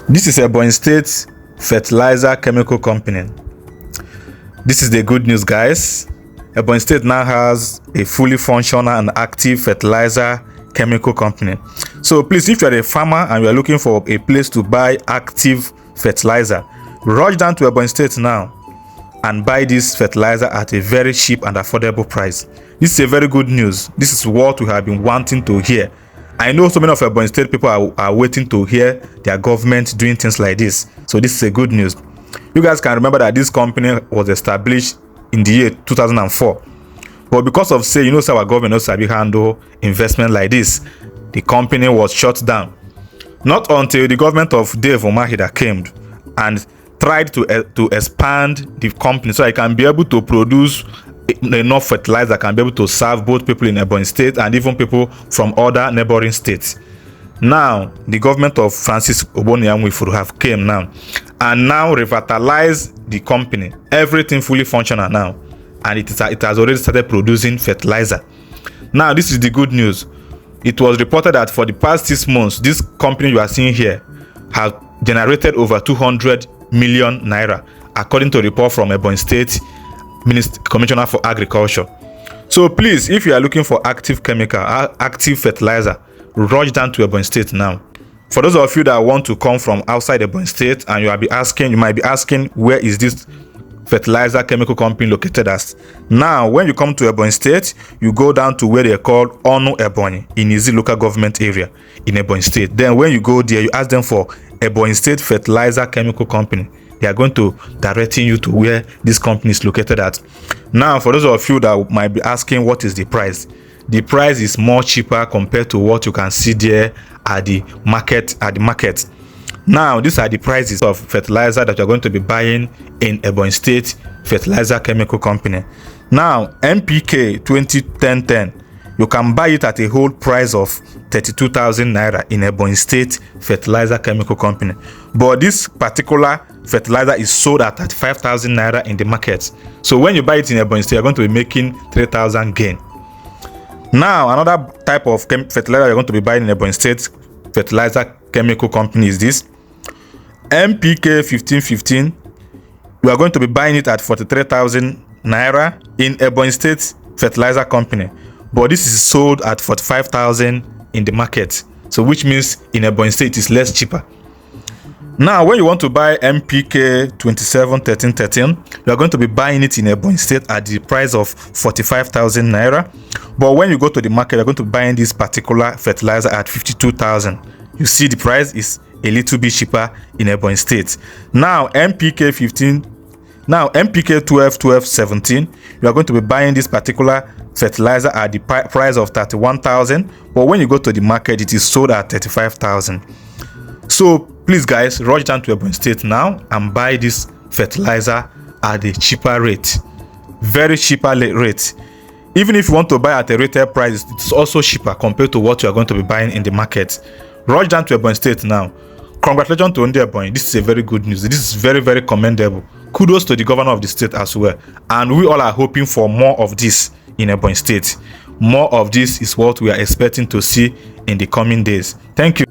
This is Ebonyi State Fertilizer Chemical Company. This is the good news, guys. Ebonyi State now has a fully functional and active fertilizer chemical company. So please, if you are a farmer and you are looking for a place to buy active fertilizer, rush down to Ebonyi State now and buy this fertilizer at a very cheap and affordable price. This is a very good news. This is what we have been wanting to hear. I know so many of Ebonyi State people are waiting to hear their government doing things like this. So this is a good news. You guys can remember that this company was established in the year 2004. But because of our government also handle investment like this, the company was shut down. Not until the government of Dave Omahida came and tried to expand the company so I can be able to produce enough fertilizer that can be able to serve both people in Ebonyi State and even people from other neighboring states. Now, the government of Francis Obonyi have came now and now revitalized the company. Everything fully functional now, and it has already started producing fertilizer. Now, this is the good news. It was reported that for the past 6 months, this company you are seeing here has generated over 200 million naira, according to a report from Ebonyi State Commissioner for Agriculture. So please, if you are looking for active fertilizer, rush down to Ebonyi State now. For those of you that want to come from outside Ebonyi State and you might be asking where is this fertilizer chemical company located as. Now, when you come to Ebonyi State, you go down to where they call Onu Ebonyi in Izi local government area in Ebonyi State. Then when you go there, you ask them for Ebonyi State Fertilizer Chemical Company. They are going to direct you to where this company is located at. Now, for those of you that might be asking what is the price is more cheaper compared to what you can see there at the market. Now, these are the prices of fertilizer that you're going to be buying in Ebonyi State Fertilizer Chemical Company. Now, NPK 2010, you can buy it at a whole price of 32,000 naira in Ebonyi State Fertilizer Chemical Company. But this particular fertilizer is sold at 35,000 naira in the market. So when you buy it in Ebonyi State, you're going to be making 3,000 gain. Now, another type of fertilizer you're going to be buying in Ebonyi State Fertilizer Chemical Company is this NPK 1515. You are going to be buying it at 43,000 naira in Ebonyi State Fertilizer Company. But this is sold at 45,000 in the market. So which means in Ebonyi State it is less cheaper. Now, when you want to buy NPK 271313, you are going to be buying it in Ebonyi State at the price of 45,000 naira. But when you go to the market, you're going to be buying this particular fertilizer at 52,000. You see the price is a little bit cheaper in Ebonyi State. Now, NPK 1217, you are going to be buying this particular fertilizer at the price of 31,000. But when you go to the market, it is sold at 35,000. So please, guys, rush down to Ebonyi State now and buy this fertilizer at a cheaper rate, very cheaper rate. Even if you want to buy at a retail price, it's also cheaper compared to what you are going to be buying in the market. Rush down to Ebonyi State now. Congratulations to Onde Ebonyi. This is a very good news. This is very, very commendable. Kudos to the governor of the state as well. And we all are hoping for more of this in Ebonyi State. More of this is what we are expecting to see in the coming days. Thank you.